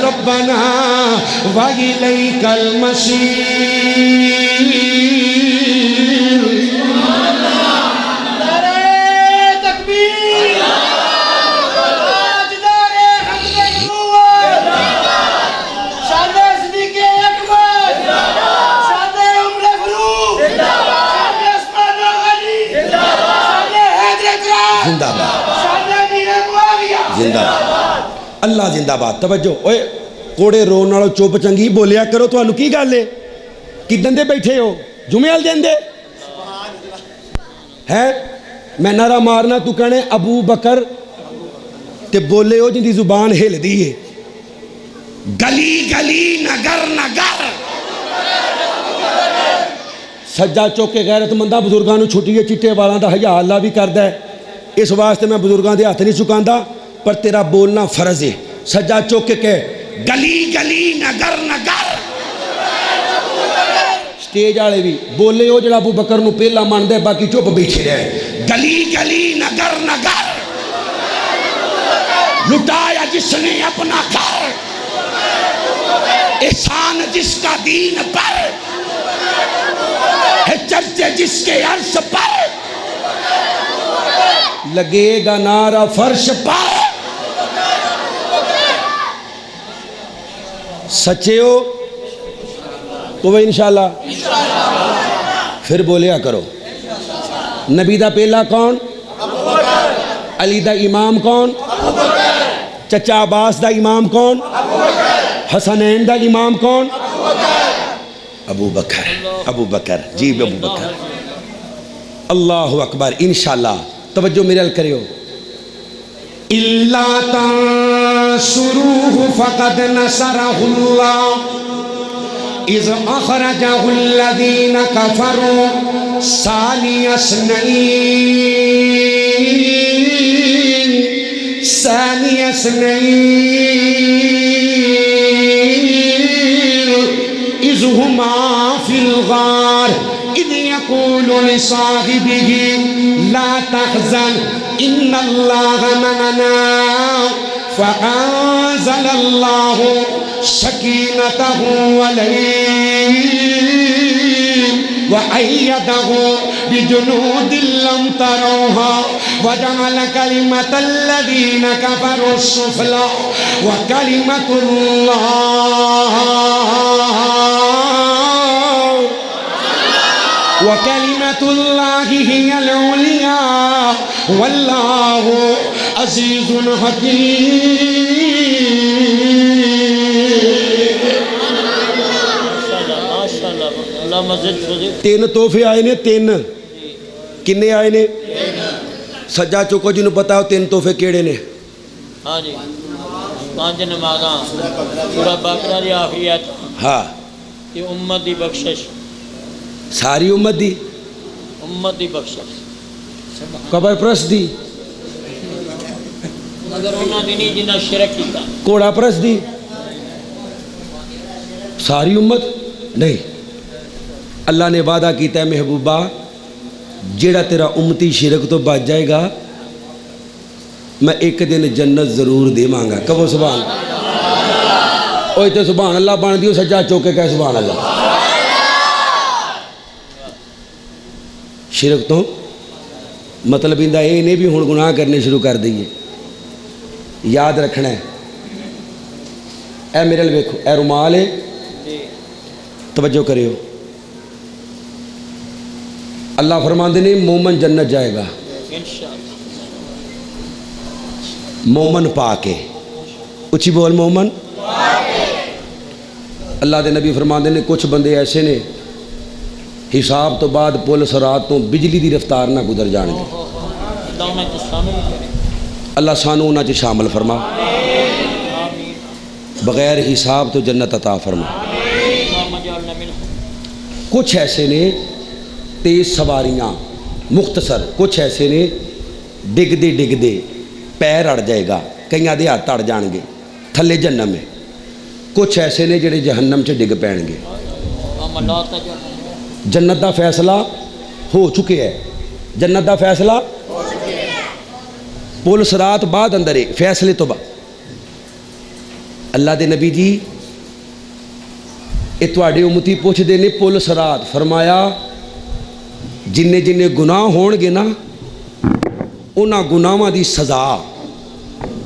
ربنا والیک المصیر۔ اللہ زندہ باد۔ توجہ، اوے کوڑے رون نالو چپ چنگی بولیا کرو، تانوں کی گل ہے؟ کدن دے بیٹھے ہو؟ جمعے وال دین دے ہے؟ میں نعرہ مارنا تو کہنے ابو بکر تے بولے ہو جن دی زبان ہل دی ہے، گلی گلی نگر نگر سجا چوکے غیرت مندہ بزرگانو چھٹی ہے، چٹے والاں دا حیا اللہ بھی کردا ہے، اس واسطے میں بزرگاں دے ہاتھ نہیں چکاندا، پر تیرا بولنا فرض ہے۔ سجا چوکے کہ گلی گلی نگر نگر، سٹیج والے بھی بولے ہو جڑا ابو بکر نو پہلا ماندا ہے، باقی چپ بیٹھے رہے، گلی گلی نگر نگر لٹایا جس نے اپنا گھر، احسان جس کا دین پر ہے، چرچے جس کے عرش پر لگے گا نعرہ فرش پر۔ سچے ہو تو وہ انشاءاللہ پھر بولیا کرو۔ نبی دا پہلا کون؟ علی دا امام کون؟ چچا عباس دا امام کون؟ حسنین دا امام کون؟ ابو بکر۔ ابو بکر، جی ابو بکر۔ اللہ اکبر، انشاءاللہ توجہ میرے حل کرے ہو۔ إِلَّا تَنْصُرُوهُ فَقَدْ نَصَرَهُ اللَّهُ إذ أخرجه الذين كفروا ثاني اثنين إذ هما في الغار إذ يقول لصاحبه لا تحزن إن الله معنا فأنزل الله سكينته عليه وأيده بجنود لم تروها وجعل كلمة الذين كفروا السفلى وكلمة الله هي العليا والله عزيز حكيم. ماشاءاللہ اللہ مزید فضیل. تین تحفے آئے نے، تین کنے آئے نے؟ سجا چکو جنہوں پتا ہو تین تحفے کیڑے نے؟ ہاں جی، 5 نمازاں، سورہ بقرہ دی آخری آیت، ہاں، یہ امت دی بخشش، ساری امت دی، امت دی بخشش، قبر پرست دی، مگر انہاں دی نہیں جنہاں شرک کیتا، کوڑا پرست دی، ساری امت نہیں. اللہ نے وعدہ کیتا ہے محبوبہ جیڑا تیرا امتی شرک تو بچ جائے گا میں ایک دن جنت ضرور دے مانگا. کہو سبحان اللہ. اوہ تے سبحان اللہ بان دیو سجا چوکے کہے سبحان اللہ. شرک تو مطلب اندہ اے نہیں بھی ہن گناہ کرنے شروع کر دئیے. یاد رکھنا ہے. اے میرے لویکھو اے رومال ہے، توجہ کریو. اللہ فرماندے نے مومن جنت جائے گا، انشاءاللہ. مومن پاکے، اچھی بول مومن پاکے. اللہ دے نبی فرماندے نے کچھ بندے ایسے نے حساب تو بعد پل صراط تو بجلی دی رفتار نہ گزر جان گے. اللہ انہیں جسانوں میں کرے. اللہ سانو انہاں چ شامل فرما، آمین. بغیر حساب تو جنت عطا فرما. اللہم اجعلنا منہم. کچھ ایسے نے تیز سواریاں مختصر، کچھ ایسے نے ڈگ دے پیر اڑ جائے گا، کئیاں دے ہاتھ اڑ جان گے تھلے جہنم میں. کچھ ایسے نے جڑے جہنم چ ڈگ پین گے. اللہم لا تجعلنا. جنت دا فیصلہ ہو چکے ہے، جنت دا فیصلہ پل صراط بعد اندر ہے فیصلے تو بعد. اللہ دے نبی جی اے تواڈے امتی پوچھ دے نے پل صراط، فرمایا جننے جننے گناہ ہون گے نا انہاں گناہاں دی سزا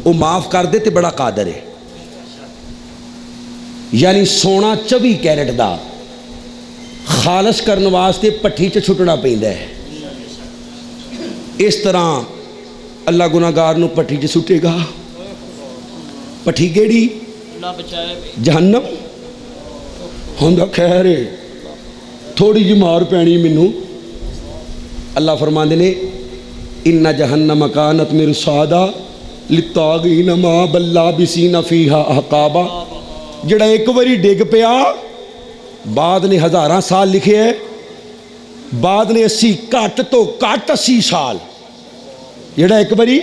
وہ معاف کر دے تے بڑا قادر ہے. یعنی سونا 24 کیرٹ دا خالص کرنے واسطے پٹھی چ چھٹنا پیندا ہے. اس طرح اللہ گناہگار نو پٹھی چ سٹے گا. پٹھی کیڑی؟ اللہ بچائے بھی. جہنم. ہوندا خیر ہے تھوڑی جی مار پینی مینوں. اللہ فرماندے نے ان جہنم کانت مرصادا للطاغین مآب اللابسین فیہا احقابا. جڑا ایک واری ڈگ پیا بعد نے ہزاراں سال لکھے ہے، بعد نے 80 کٹ تو کٹ 80 سال. جڑا ایک باری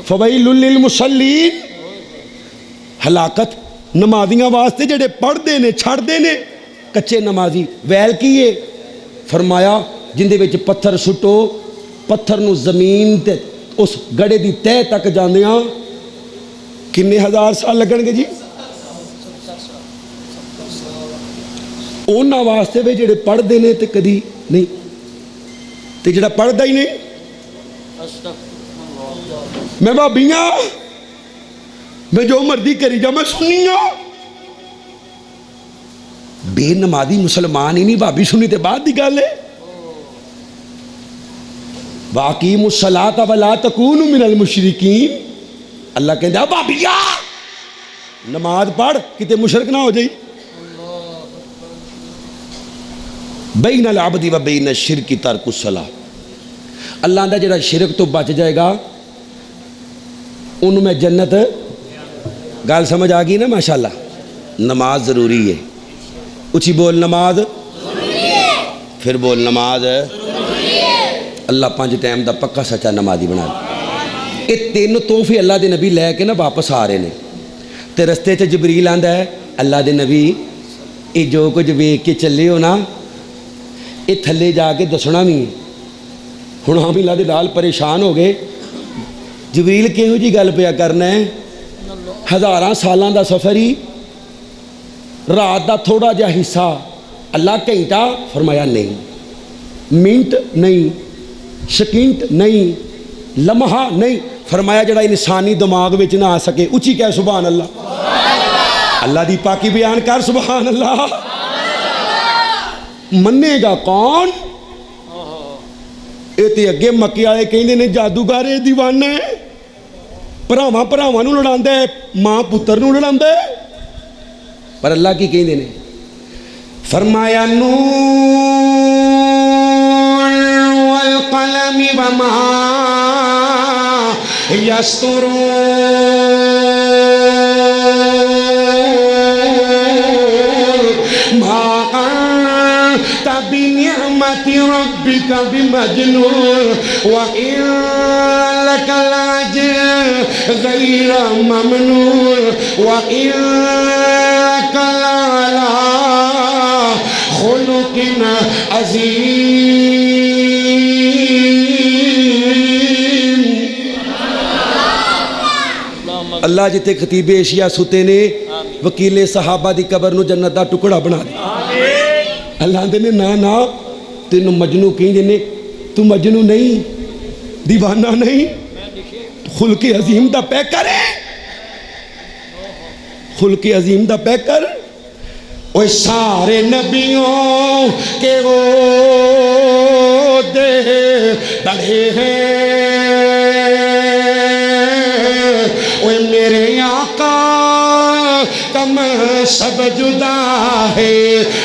فویل للمصلین، ہلاکت نمازیاں واسطے جڑے پڑھ دے نے چھڑ دے نے کچے نمازی. ویل کیے فرمایا جن دے وچ پتھر سٹو، پتھر نو زمین تے اس گڑے دی تہ تک جاندیاں کنے ہزار سال لگن گے جی. اونا واسطے بھی جڑے پڑھ دے نے تے کدی نہیں، تے جڑا پڑھ دا ہی نہیں. میں بھابیاں میں جو مردی کری جا میں سنی ہوں. بے نمازی مسلمان ہی نہیں بھابی سنی تے بعد دی گل ہے. وَأَقِیمُوا الصَّلَاةَ وَلَا تَکُونُوا مِنَ الْمُشْرِکِینَ. اللہ کہندا بھابیا نماز پڑھ کتے مشرک نہ ہو جائی. بین العبد و بین الشرک ترک الصلاۃ. اللہ دا جڑا شرک تو بچ جائے گا انہوں میں جنت. گل سمجھ آ گئی نا ماشاءاللہ. نماز ضروری ہے. اچھی بول نماز پھر بول نماز اللہ 5 ٹائم دا پکا سچا نمازی بنا دے۔ یہ 3 تحفے اللہ دے نبی لے کے نا واپس آ رہے ہیں تے رستے چ جبریل آندا ہے اللہ دے نبی یہ جو کچھ ویک کے چلے ہو نا یہ تھلے جا کے دسنا نہیں ہوں ہم اللہ دے لال پریشان ہو گئے جبریل کہو جی گل پیا کرنا ہے 1000 سالاں دا سفر ہی رات دا تھوڑا جا حصہ اللہ گھنٹہ فرمایا نہیں منٹ نہیں سیکنڈ نہیں لمحہ نہیں فرمایا جڑا انسانی دماغ وچ نہ آ سکے اچھی کہہ سبحان اللہ اللہ دی پاکی بیان کر سبحان اللہ منے گا کون یہ تے اگے مکے والے کہندے نے جادوگر ہے دیوانہ ہے بھراواں بھراواں نوں لڑاندا ہے ماں پتر نوں لڑاندا ہے پر اللہ کی کہندے نے فرمایا نون والقلم وما یسطرون ما انت بنعمت ربک بمجنون وإن لك لاجر غیر ممنون وإنك لعلی خلق عظیم اللہ جتے خطیب ایشیا ستے نے وکیل صحابہ دی قبر نو جنت دا ٹکڑا بنا دیا اللہ دے نے نا تینوں مجنو کہیں جنے تو مجنو نہیں دیوانہ نہیں خلق عظیم دا پیکر ہے خلق عظیم دا پیکر وہ سارے نبیوں کے وہ دے بڑھے ہیں وہ میرے آقا کم سب جدا ہے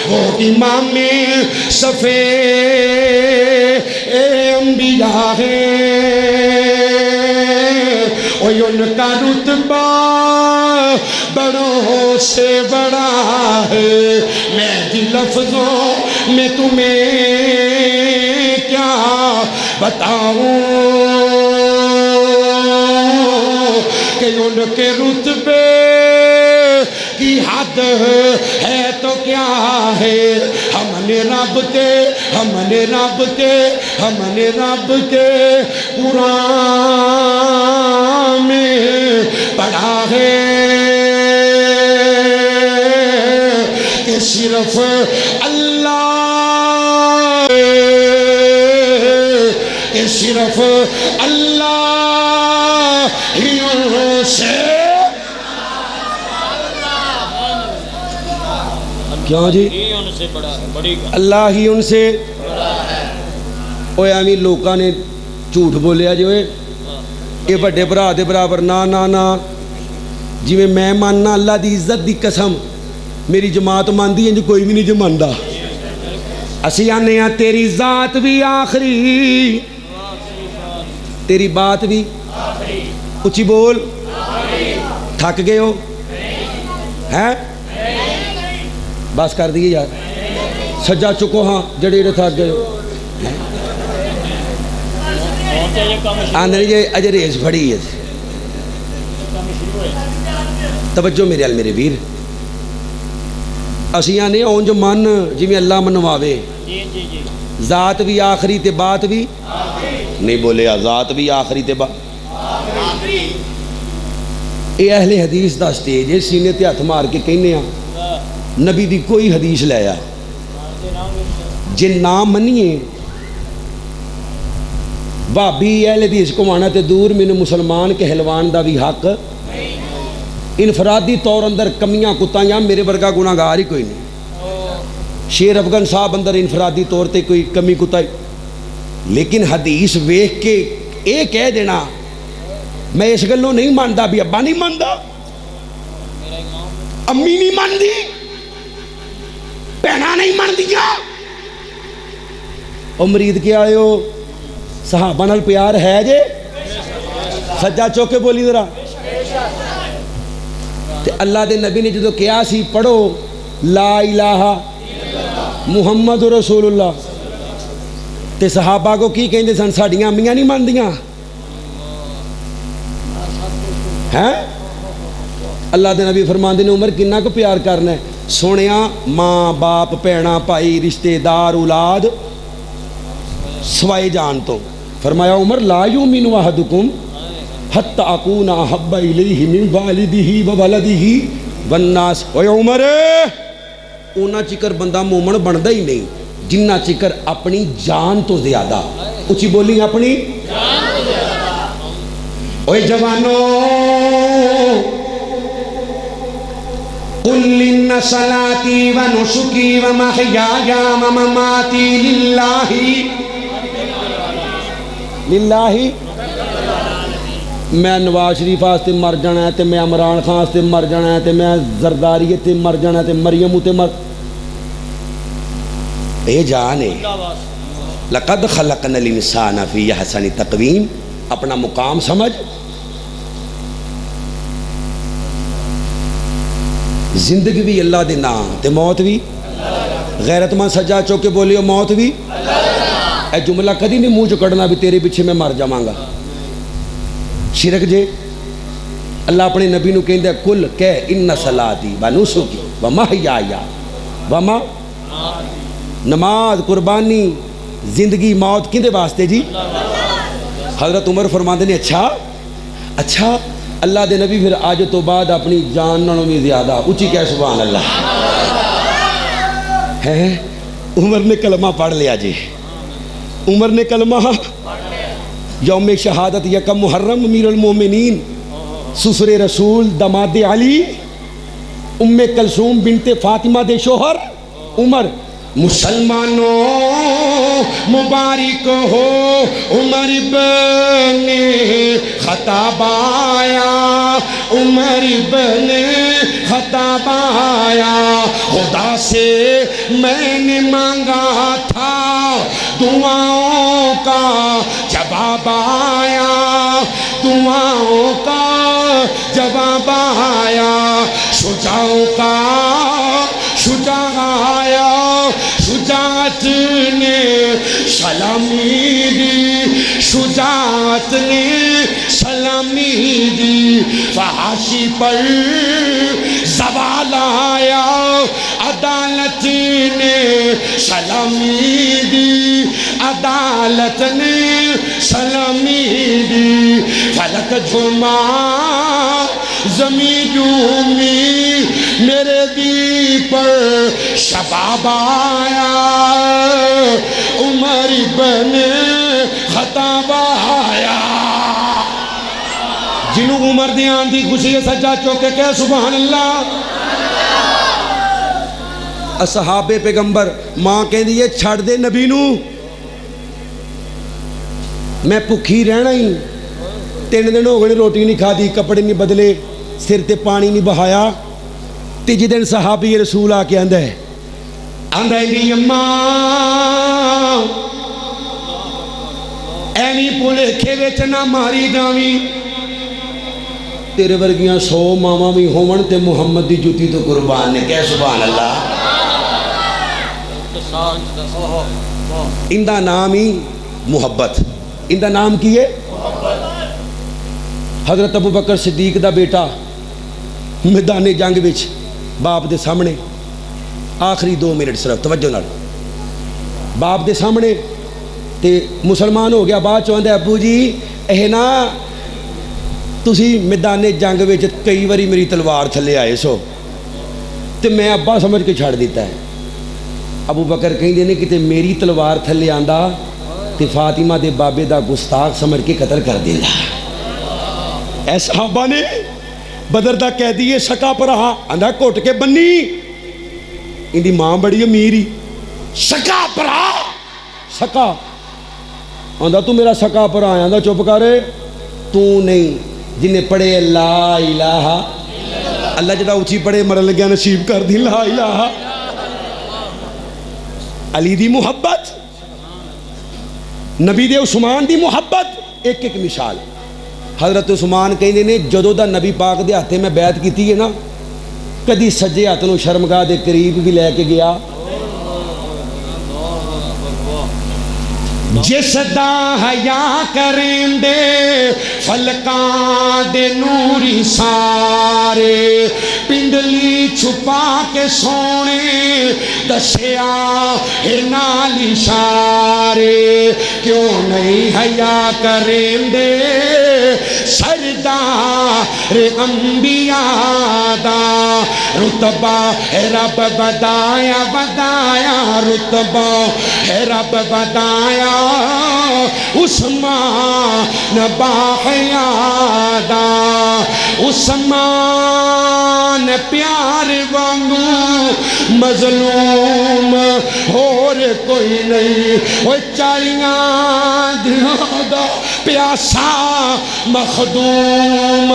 وہ امام صفے انبیاء ہے اور ان کا رتبہ بڑوں سے بڑا ہے میں جی لفظوں میں تمہیں کیا بتاؤں کہ ان کے رتبے کی حد ہے تو کیا ہے ہم نے رب کے قرآن میں پڑھا ہے کہ صرف اللہ ہی ان سے کیوں جی اللہ ہی ان سے اوے ایویں لوکاں نے جھوٹ بولیا جی اوے یہ بڑے بھرا دے برابر نا جی میں ماننا اللہ دی عزت دی قسم میری جماعت مانتی ہے کوئی بھی نہیں جو مانتا اسی آنے ہیں تیری ذات بھی آخری تیری بات بھی اچھی بول تھک گئے ہو ہیں بس کر دیئے یار سجا چکو ہاں جڑے تھک گئے ہو آندھر یہ اجے ریس بڑی ہے توجہ میرے میرے ویر اسیاں نے اونج من جی میں اللہ منواوے ذات بھی آخری تے بات بھی نہیں بولے ذات بھی آخری تے بات اے اہل حدیث دا سٹیج ہے سینے تے ہاتھ مار کے کہنے ہاں نبی دی کوئی حدیث لیا جن نام منیے بھابی اہل حدیث کو مانا تے دور میں مسلمان کے حلوان دا بھی حق انفرادی طور اندر کمیاں کتایاں میرے ورگا گناہگار ہی کوئی نہیں شیر افغان صاحب اندر انفرادی طور تے کوئی کمی کتائی لیکن حدیث ویکھ کے اے کہہ دینا میں اس گلوں نہیں مانتا بھی ابا نہیں مانتا امی نہیں مانتی بہنا نہیں مانتی او مرید کے آئے ہو صحابہ نال پیار ہے جے سجا چوکے بولی ذرا تے اللہ دے نبی نے جدو کیا سی پڑھو لا الہ محمد رسول اللہ تے صحابہ کو کی کہندے سن ساڈیاں امیاں نہیں مندیاں ہیں اللہ دے نبی فرماندے نے عمر کنا کو پیار کرنا ہے سونیا ماں باپ بھیڑاں بھائی رشتے دار اولاد سوائے جان تو فرمایا عمر لا یؤمن احدکم حتی اکون احب الیہ من والدہ وولدہ والناس اوے عمر اونا چکر بندہ مومن بندا ہی نہیں جنہ چکر اپنی جان تو زیادہ اچھی بولی اپنی جان تو زیادہ اوے جوانو قل ان صلاتی و نسکی و محیای و مماتی للہ میں نواز شریف واسطے مر جانا ہے تے میں عمران خان واسطے مر جانا ہے تے میں زرداری تے مر جانا ہے تے مریم تے مر اے جانے لقد خلقنا الانسان فی احسن تقویم اپنا مقام سمجھ زندگی بھی اللہ دے نام تے موت بھی غیرت مند سجا چوکے بولیو موت بھی اے جملہ کدی نہیں منہ چ کڈنا بھی تیرے پیچھے میں مر جاواں گا شرک جے اللہ اپنے نبی نو کہندا ہے کل کہ ان صلاتی و نسکی و محیای و نماز قربانی زندگی موت کیندے واسطے جی حضرت عمر فرماندے نے اچھا اللہ دے نبی پھر آج تو بعد اپنی جان نالوں بھی زیادہ اونچی کہہ سبحان اللہ ہے عمر نے کلمہ پڑھ لیا جی عمر نے کلمہ یوم شہادت یکم محرم امیر المومنین سسر رسول دماد علی ام کلثوم بنت فاطمہ دے شوہر عمر مسلمانوں مبارک ہو عمر بن خطاب آیا عمر بن خطاب آیا خدا سے میں نے مانگا تھا دعاؤں کا جواب آیا دعاؤں کا جواب آیا شجاعوں کا شجاع آیا شجاعت نے سلامی دی شجاعت نے سلامی دی فحاشی پر زوال آیا عدالت نے سلامی دی عدالت نے سلامی دی فلک جھما زمین جھومی میرے دی پر شباب آیا عمر بن خطاب آیا جنوں عمر دی آن دی خوشی سجا چوکے کہ سبحان اللہ اصحاب پیغمبر ماں کہہ دیئے چھڑ دے نبی نو میں پکھی رہنا ہی 3 دن ہو گئے روٹی نہیں کھا دی کپڑے نہیں بدلے سر تے پانی نہیں بہایا تیجی دن صحابی رسول آ کے آندہ ہے دی اماں اینی پولے کھیوے چنا ماری جاوی تیرے ورگیاں 100 ماما بھی ہومن تے محمد دی جوتی تو قربان نے کہہ سبحان اللہ اندہ نام ہی محبت اندہ نام کی ہے حضرت ابو بکر صدیق دا بیٹا میدان جنگ وچ باپ دے سامنے آخری 2 منٹ صرف توجہ نال باپ دے سامنے تے مسلمان ہو گیا بعد چاہتا ہے ابو جی اے نا تسی میدان جنگ وچ کئی واری میری تلوار تھلے آئے سو تے میں ابا سمجھ کے چھڑ دیتا ہے ابو بکر کہیں دینے کہ تے میری تلوار تھلے آندہ تے فاطمہ دے بابے دا گستاخ سمجھ کے قتل کر دینا اے صحابہ نے بدر دا کہہ دیئے سکا پر رہا اندھا کوٹ کے بنی اندھی ماں بڑی امیری سکا پر رہا سکا اندھا تو میرا سکا پر آیا اندھا چوپ کرے تو نہیں جنہیں پڑھے لا الہ اللہ جڑا اچھی پڑھے مرن لگیا نصیب کر دی لا الہ علی دی محبت نبی دے عثمان دی محبت ایک ایک مثال حضرت عثمان کہیں نے جدو دا نبی پاک دے ہاتھے میں بیعت کیتی ہے نا کدی سجے ہاتھ نو شرمگاہ دے قریب بھی لے کے گیا جس دا حیا کریں دے فلکاں دے نوری سارے پنڈلی چھپا کے سونے دسیا ہے نال اشارے کیوں نہیں حیا کریں دے سردار انبیاء دا رتبہ ہے رب بدایا بدایا رتبہ ہے رب بدایا عثمان باحیادا عثمان پیار وانگو مظلوم اور کوئی نہیں وہ چالیاں دیادا پیاسا مخدوم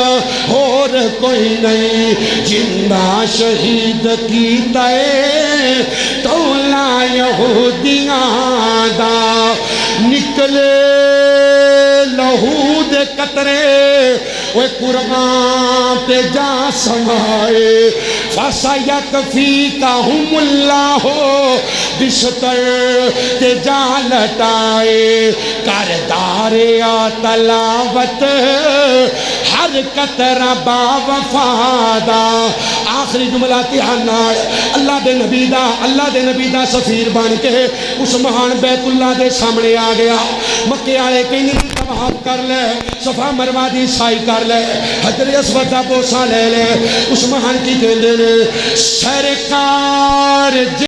اور کوئی نہیں جندہ شہید کیتا ہے تولا یہودیاں دا نکلے لہو دے قطرے وہ قرآن تے جا سمائے فَسَيَكْفِيكَهُمُ اللَّهُ بِشْتَرْ تے جا لٹائے کردار یا تلاوت ہر قطرہ با وفادہ آخری جملہ تیہانار اللہ دے نبی دا سفیر بن کے عثمان بیت اللہ دے سامنے آ گیا مکے آئے کہیں طواف کر لے صفا مروہ دی سائی کر لے حجر اسود دا بوسہ لے لے عثمان کی کہندے نے سرکار